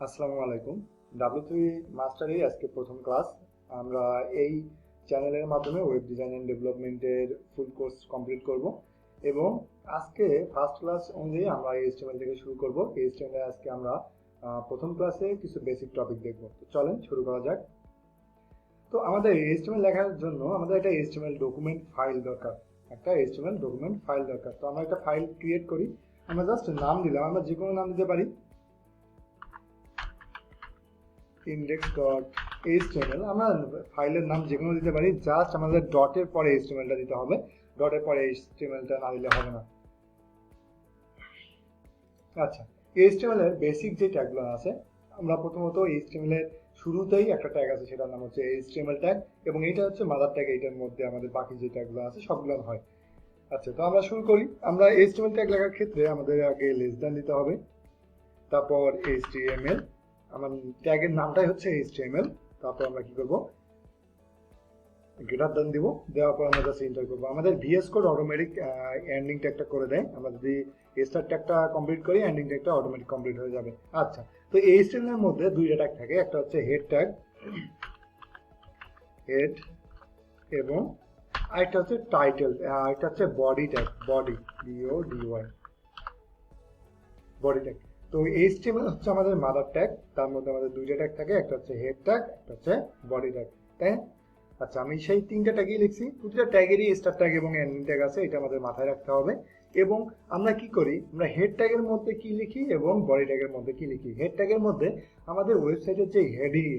আসসালামু আলাইকুম। W3 মাস্টারের আজকে প্রথম ক্লাস। আমরা এই চ্যানেলের মাধ্যমে ওয়েব ডিজাইন এন্ড ডেভেলপমেন্টের ফুল কোর্স কমপ্লিট করব এবং আজকে ফার্স্ট ক্লাস অনুযায়ী আমরা HTML থেকে শুরু করব। HTML এ আজকে আমরা প্রথম ক্লাসে কিছু বেসিক টপিক দেখব। তো চলেন শুরু করা যাক। তো আমাদের HTML লেখার জন্য আমাদের একটা HTML ডকুমেন্ট ফাইল দরকার। একটা HTML ডকুমেন্ট ফাইল দরকার। তো আমরা একটা ফাইল ক্রিয়েট করি। আমরা জাস্ট নাম দিলাম, আমরা যে কোনো নাম দিতে পারি। index.html আমরা ফাইলের নাম যে কোনো দিতে পারি, জাস্ট আমাদের ডটের পরে htmlটা দিতে হবে। ডটের পরে htmlটা না দিলে হবে না। আচ্ছা, html এর বেসিক যে ট্যাগগুলো আছে, আমরা প্রথমত html এর শুরুতেই একটা ট্যাগ আছে, সেটার নাম হচ্ছে html ট্যাগ এবং এটা হচ্ছে মাদার ট্যাগ। এইটার মধ্যে আমাদের বাকি যে ট্যাগগুলো আছে সবগুলো হয়। আচ্ছা, তো আমরা শুরু করি। আমরা html ট্যাগ লেখার ক্ষেত্রে আমাদের আগে লেস দ্যান দিতে হবে, তারপর html, আমার ট্যাগের নামটাই হচ্ছে html। তারপর আমরা কি করব, গ্রেটার দ্যান দিব, দেওয়ার পর আমরা জাস্ট এন্টার করব। আমাদের VS কোড অটোমেটিক এন্ডিং ট্যাগটা করে দেয়। আমরা যদি স্টার্ট ট্যাগটা কমপ্লিট করি, এন্ডিং ট্যাগটা অটোমেটিক কমপ্লিট হয়ে যাবে। আচ্ছা, তো HTML এর মধ্যে দুইটা ট্যাগ থাকে, একটা হচ্ছে হেড ট্যাগ, হেড, এবং আরেকটা হচ্ছে টাইটেল, আরেকটা হচ্ছে body tag, body, BODY, body tag. তো HTML হচ্ছে আমাদের মাদার ট্যাগ, তার মধ্যে আমাদের দুইটা ট্যাগ থাকে, একটা হচ্ছে হেড ট্যাগ, একটা হচ্ছে বডি ট্যাগ, তাই না? আচ্ছা, আমি সেই তিনটা ট্যাগই লিখছি। প্রতিটা ট্যাগেরই স্টার্ট ট্যাগ এবং এন্ডিং ট্যাগ আছে, এটা আমাদের মাথায় রাখতে হবে। এবং আমরা কি করি, আমরা হেড ট্যাগের মধ্যে কি লিখি এবং বডি ট্যাগের মধ্যে কি লিখি। হেড ট্যাগের মধ্যে আমাদের ওয়েবসাইটের যে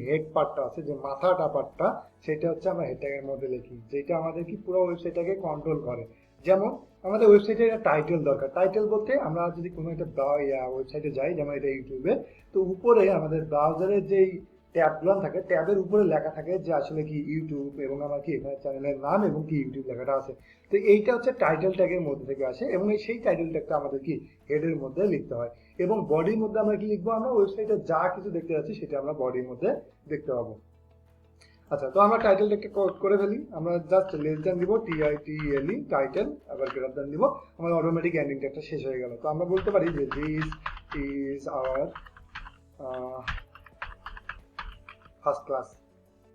হেড পার্টটা আছে, যে মাথাটা পার্টটা, সেটা হচ্ছে আমরা হেড ট্যাগের মধ্যে লিখি, যেটা আমাদের কি পুরো ওয়েবসাইটটাকে কন্ট্রোল করে। যেমন আমাদের ওয়েবসাইটের একটা টাইটেল দরকার। টাইটেল বলতে আমরা যদি কোনো একটা ওয়েবসাইটে যাই, যেমন এটা ইউটিউবে, তো উপরে আমাদের ব্রাউজারের যেই ট্যাবগুলো থাকে, ট্যাবের উপরে লেখা থাকে যে আসলে কি ইউটিউব, এবং আমার কি এখানে চ্যানেলের নাম এবং কি ইউটিউব লেখাটা আছে। তো এইটা হচ্ছে টাইটেল ট্যাগের মধ্যে থেকে আসে এবং সেই টাইটেল ট্যাগটা আমাদের কি হেডের মধ্যে লিখতে হয়। এবং বডির মধ্যে আমরা কি লিখবো, আমরা ওয়েবসাইটে যা কিছু দেখতে যাচ্ছি সেটা আমরা বডির মধ্যে দেখতে পাবো। আচ্ছা, তো আমরা টাইটেল ট্যাগটা করে ফেলি। আমরা জাস্ট লেস দ্যান দিব, TITLE, টাইটেল, আবার গ্রেটার দ্যান দিব, আমাদের অটোমেটিক এন্ডিং ট্যাগটা শেষ হয়ে গেল। তো আমরা বলতে পারি যে this is our first class,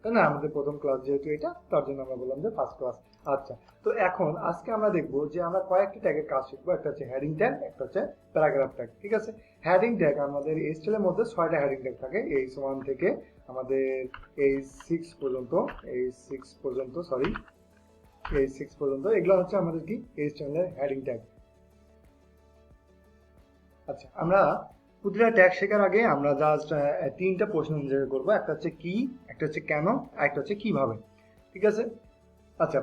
তাই না? আমাদের প্রথম ক্লাস যেহেতু এটা, তার জন্য আমরা বললাম যে ফার্স্ট ক্লাস। আচ্ছা, তো এখন আজকে আমরা দেখবো যে আমরা কয়েকটি ট্যাগের কাজ শিখবো। একটা হচ্ছে হেডিং ট্যাগ, একটা হচ্ছে প্যারাগ্রাফ ট্যাগ, ঠিক আছে? হেডিং ট্যাগ, আমাদের HTML এর মধ্যে 6টা হেডিং ট্যাগ থাকে, H1 থেকে আমাদের H6 পর্যন্ত, H6 পর্যন্ত এগুলো হচ্ছে আমাদের কি HTML এর হেডিং ট্যাগ। আচ্ছা, আমরা প্রতিটা ট্যাগ শেখার আগে আমরা জাস্ট তিনটা প্রশ্ন জিজ্ঞাসা করবো। একটা হচ্ছে কি, একটা হচ্ছে কেন, আর একটা হচ্ছে কিভাবে, ঠিক আছে? আচ্ছা,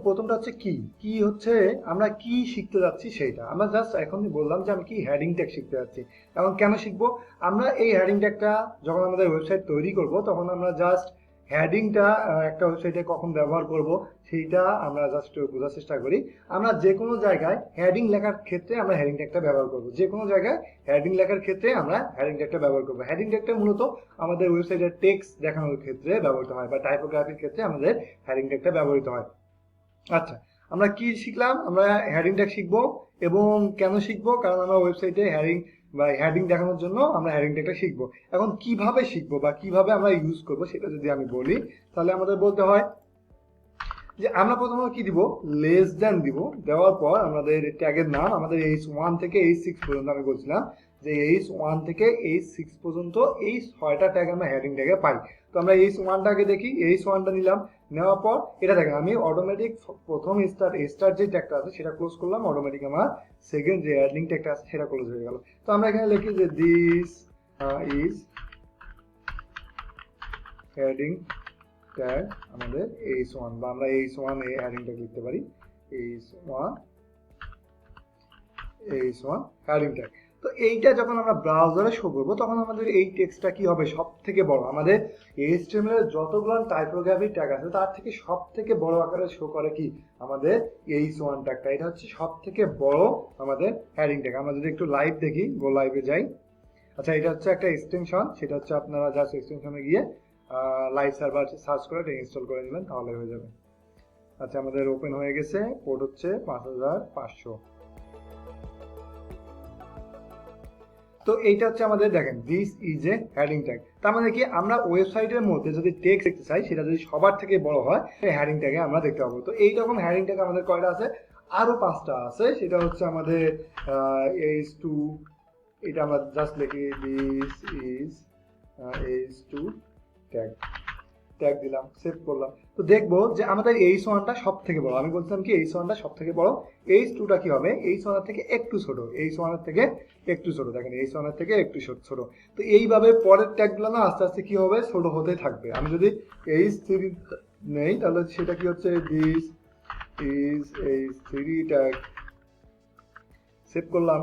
প্রথমটা হচ্ছে কি। কি হচ্ছে আমরা কি শিখতে যাচ্ছি সেইটা। আমরা জাস্ট এখনই বললাম যে আমি কি হেডিং ট্যাগ শিখতে যাচ্ছি। এখন কেন শিখবো, আমরা এই হেডিং ট্যাগটা যখন আমাদের ওয়েবসাইট তৈরি করব, তখন আমরা জাস্ট হেডিংটা একটা ওয়েবসাইটে কখন ব্যবহার করব সেইটা আমরা জাস্ট বোঝার চেষ্টা করি। আমরা যে কোনো জায়গায় হেডিং লেখার ক্ষেত্রে আমরা হেডিং ট্যাগটা ব্যবহার করব, যে কোনো জায়গায় হেডিং লেখার ক্ষেত্রে আমরা হেডিং ট্যাগটা ব্যবহার করব। হেডিং ট্যাগটা মূলত আমাদের ওয়েবসাইটের টেক্সট দেখানোর ক্ষেত্রে ব্যবহৃত হয়, বা টাইপোগ্রাফির ক্ষেত্রে আমাদের হেডিং ট্যাগটা ব্যবহৃত হয়। আচ্ছা, আমরা কি শিখলাম, আমরা হেডিং ট্যাগ শিখবো। এবং কেন শিখবো, কারণ আমরা ওয়েবসাইটে হেডিং দেখানোর জন্য আমরা হেডিং ট্যাগটা শিখবো। এখন কিভাবে শিখবো বা কিভাবে আমরা ইউজ করবো সেটা যদি আমি বলি, তাহলে আমাদের বলতে হয় যে আমরা প্রথমে কি দিব, লেস দ্যান দিব। দেওয়ার পর আমাদের ট্যাগের নাম, আমাদের H1 থেকে H6 পর্যন্ত আমি বলছিলাম যে H1 থেকে H6 পর্যন্ত এই 6টা ট্যাগ আমরা হেডিং ট্যাগে পাই। তো আমরা H1টাকে দেখি, H1টা নিলাম। নেওয়ার পর এটা দেখেন, আমি অটোমেটিক প্রথম স্টার্ট যে ট্যাগটা আছে সেটা ক্লোজ করলাম, অটোমেটিক আমার সেকেন্ড যে হেডিং ট্যাগটা আছে সেটা ক্লোজ হয়ে গেল। তো আমরা এখানে লিখি যে দিস ইজ হেডিং ট্যাগ আমাদের H1, বা আমরা H1 এ হেডিং ট্যাগ লিখতে পারি, H1 হেডিং ট্যাগ। তো এইটা যখন আমরা ব্রাউজারে শো করবো, তখন আমাদের এই টেক্সটটা কি হবে, সব থেকে বড়। আমাদের HTML এর যতগুলো টাইপোগ্রাফি ট্যাগ আছে তার থেকে সব থেকে বড় আকারে শো করে কি আমাদের H1 ট্যাগটা। এটা হচ্ছে সব থেকে বড় আমাদের হেডিং ট্যাগ। আমরা যদি একটু লাইভ দেখি, গো লাইভে যাই। আচ্ছা, এটা হচ্ছে একটা এক্সটেনশন, সেটা হচ্ছে আপনারা জাস্ট এক্সটেনশনে গিয়ে লাইভ সার্ভার সার্চ করে এটা ইনস্টল করে নেবেন, তাহলে হয়ে যাবে। আচ্ছা, আমাদের ওপেন হয়ে গেছে, পোর্ট হচ্ছে 5500। তো এইটা হচ্ছে আমাদের দেখেন this is a heading tag. তার মানে কি আমরা ওয়েবসাইটের মধ্যে যদি টেক্সট দেখতে চাই সেটা যদি সবার থেকে বড় হয় হেডিং ট্যাগে আমরা দেখতে পাবো। তো এইরকম হেডিং ট্যাগ আমাদের কয়টা আছে, আরো 5টা আছে। সেটা হচ্ছে আমাদের h2, এটা আমরা জাস্ট লিখি this is h2 tag, tag দিলাম, সেভ করলাম। তো দেখবো যে আমাদের h1টা সব থেকে বড়। আমি বলছিলাম কি h1টা সব থেকে বড়, h2টা কি হবে h1 এর থেকে একটু ছোট, h1 এর থেকে একটু ছোট। দেখেন h1 এর থেকে একটু ছোট। তো এইভাবে পরের ট্যাগগুলো না আস্তে আস্তে কি হবে, ছোট হতে থাকবে। আমি যদি h3 নেই তাহলে সেটা কি হচ্ছে this is h3 tag, save করলাম।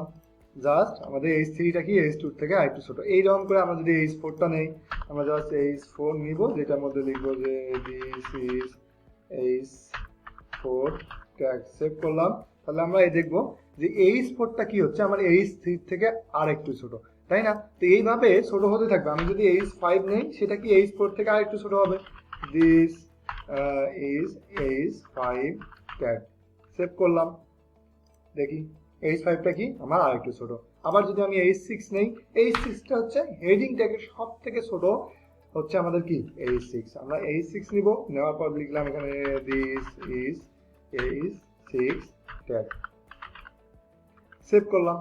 জাস্ট আমাদের h3টা কি h2 থেকে আরেকটু ছোট। এইরকম করে আমরা যদি h4টা নেই, আমরা জাস্ট h4 নিব, যেটার মধ্যে লিখবো যে this is h4 tag, save করলাম। তাহলে আমরা এই দেখবো যে h4টা কি হচ্ছে আমার h3 থেকে আর একটু ছোট, তাই না? তো এইভাবে ছোট হতে থাকবে। আমি যদি h5 নেই সেটা কি h4 থেকে আর একটু ছোট হবে, this is h5 tag, save করলাম। দেখি h5টা কি আমার আর একটু ছোট। আবার যদি আমি h6 নেই, h6টা হচ্ছে হেডিং ট্যাগের সব থেকে ছোট হচ্ছে আমাদের কি h6। আমরা h6 নিব, নেওয়ার পর লিখলাম এখানে this is h6 tag, save করলাম।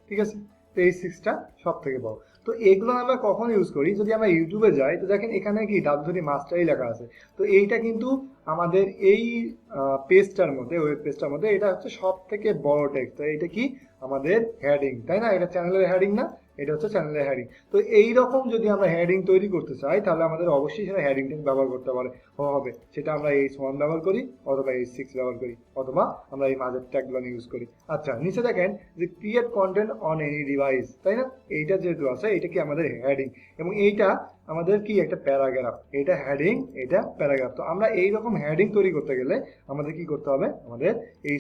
ঠিক আছে, তো h6টা সব থেকে বড়। তো এগুলো আমরা কখন ইউজ করি, যদি আমরা ইউটিউবে যাই তো দেখেন এখানে কি ডাব্লিউডি মাস্টারই লেখা আছে। তো এইটা কিন্তু আমাদের এই পেজটার মধ্যে, ওয়েব পেজটার মধ্যে এটা হচ্ছে সব থেকে বড় টেক্সট। এটা কি আমাদের হেডিং, তাই না? এটা চ্যানেলের হেডিং না, এটা হচ্ছে চ্যানেলের হেডিং। তো এইরকম যদি আমরা হেডিং তৈরি করতে চাই তাহলে আমাদের অবশ্যই সেটা হেডিং ট্যাগ ব্যবহার করতে হবে। সেটা আমরা h1 ব্যবহার করি অথবা h6 ব্যবহার করি অথবা আমরা এই মাঝের ট্যাগগুলো ইউজ করি। আচ্ছা, নিচে দেখেন যে create content on any device, তাই না? এইটা যেহেতু আছে এটা কি আমাদের হেডিং, এবং এইটা আমাদের কি একটা প্যারাগ্রাফ। এটা হেডিং, এটা প্যারাগ্রাফ। তো আমরা এইরকম হেডিং তৈরি করতে গেলে আমাদের কি করতে হবে, আমাদের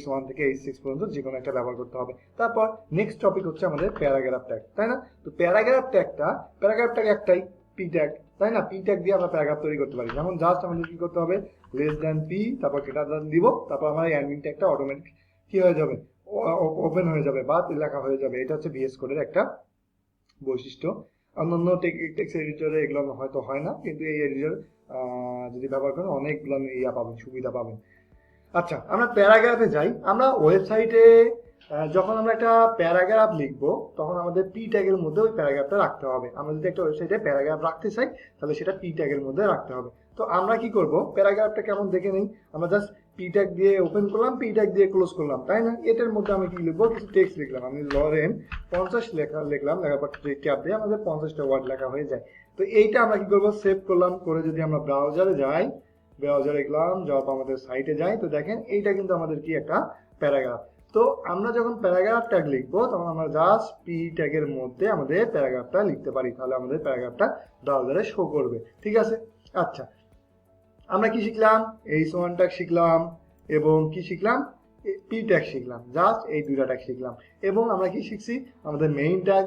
h1 থেকে h6 পর্যন্ত যে কোনো একটা ব্যবহার করতে হবে। তারপর নেক্সট টপিক হচ্ছে আমাদের প্যারাগ্রাফ ট্যাগ, তাই না? তো প্যারাগ্রাফ ট্যাগ একটাই, পি ট্যাগ, তাই না? পি ট্যাগ দিয়ে আমরা প্যারাগ্রাফ তৈরি করতে পারি। যেমন জাস্ট আমাদের কি করতে হবে, লেস দ্যান পি, তারপর গ্রেটার দ্যান দিব, তারপর আমার এন্ডিং ট্যাগটা অটোমেটিক কি হয়ে যাবে, ওপেন হয়ে যাবে বা লেখা হয়ে যাবে। এটা হচ্ছে ভিএস কোডের একটা বৈশিষ্ট্য। অন্যান্য টেক্সট এডিটরে এগুলো হয়তো হয় না, কিন্তু এই এডিটর যদি ব্যবহার করেন অনেকগুলো পাবেন, সুবিধা পাবেন। আচ্ছা, আমরা প্যারাগ্রাফে যাই। আমরা ওয়েবসাইটে যখন আমরা একটা প্যারাগ্রাফ লিখবো তখন আমাদের পি ট্যাগের মধ্যে ওই প্যারাগ্রাফটা রাখতে হবে। আমরা যদি একটা ওয়েবসাইটে প্যারাগ্রাফ রাখতে চাই তাহলে সেটা পি ট্যাগের মধ্যে রাখতে হবে। তো আমরা কি করব, প্যারাগ্রাফটা কেমন দেখে নেই। আমরা জাস্ট পি ট্যাগ দিয়ে ওপেন করলাম, পি ট্যাগ দিয়ে ক্লোজ করলাম, তাই না? এটার মধ্যে আমি কি লিখবো, কিছু টেক্সট লিখলাম। আমি লরেন 50 লিখলাম, লেখার পর ট্যাব দিয়ে আমাদের 50টা ওয়ার্ড লেখা হয়ে যায়। তো এইটা আমরা কি করবো, সেভ করলাম। করে যদি আমরা ব্রাউজারে যাই, ব্রাউজারে গেলাম, যাওয়ার পর আমাদের সাইটে যাই, তো দেখেন এইটা কিন্তু আমাদের কি একটা প্যারাগ্রাফ। তো আমরা যখন প্যারাগ্রাফ ট্যাগ লিখবো তখন আমরা জাস্ট পি ট্যাগের মধ্যে আমাদের প্যারাগ্রাফটা লিখতে পারি, তাহলে আমাদের প্যারাগ্রাফটা ব্রাউজারে শো করবে। ঠিক আছে, আচ্ছা আমরা কি শিখলাম, h1 ট্যাগ শিখলাম এবং কি শিখলাম, পি ট্যাগ শিখলাম। জাস্ট এই দুইটা ট্যাগ শিখলাম। এবং আমরা কি শিখছি, আমাদের মেইন ট্যাগ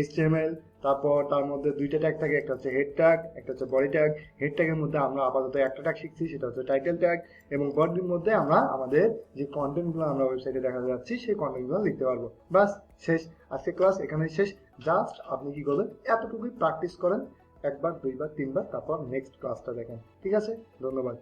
HTML, তারপর তার মধ্যে দুইটা ট্যাগ থাকে, একটা হচ্ছে হেড ট্যাগ, একটা হচ্ছে বডি ট্যাগ। হেড ট্যাগের মধ্যে আমরা আপাতত একটা ট্যাগ শিখছি, সেটা হচ্ছে টাইটেল ট্যাগ। এবং বডির মধ্যে আমরা আমাদের যে কন্টেন্টগুলো আমরা ওয়েবসাইটে দেখা যাচ্ছি সেই কন্টেন্টগুলো লিখতে পারবো। বাস, শেষ। আজকে ক্লাস এখানেই শেষ। জাস্ট আপনি কি করবেন, এতটুকুই প্র্যাকটিস করেন, একবার, দুইবার, তিনবার, তারপর নেক্সট ক্লাসটা দেখেন। ঠিক আছে, ধন্যবাদ।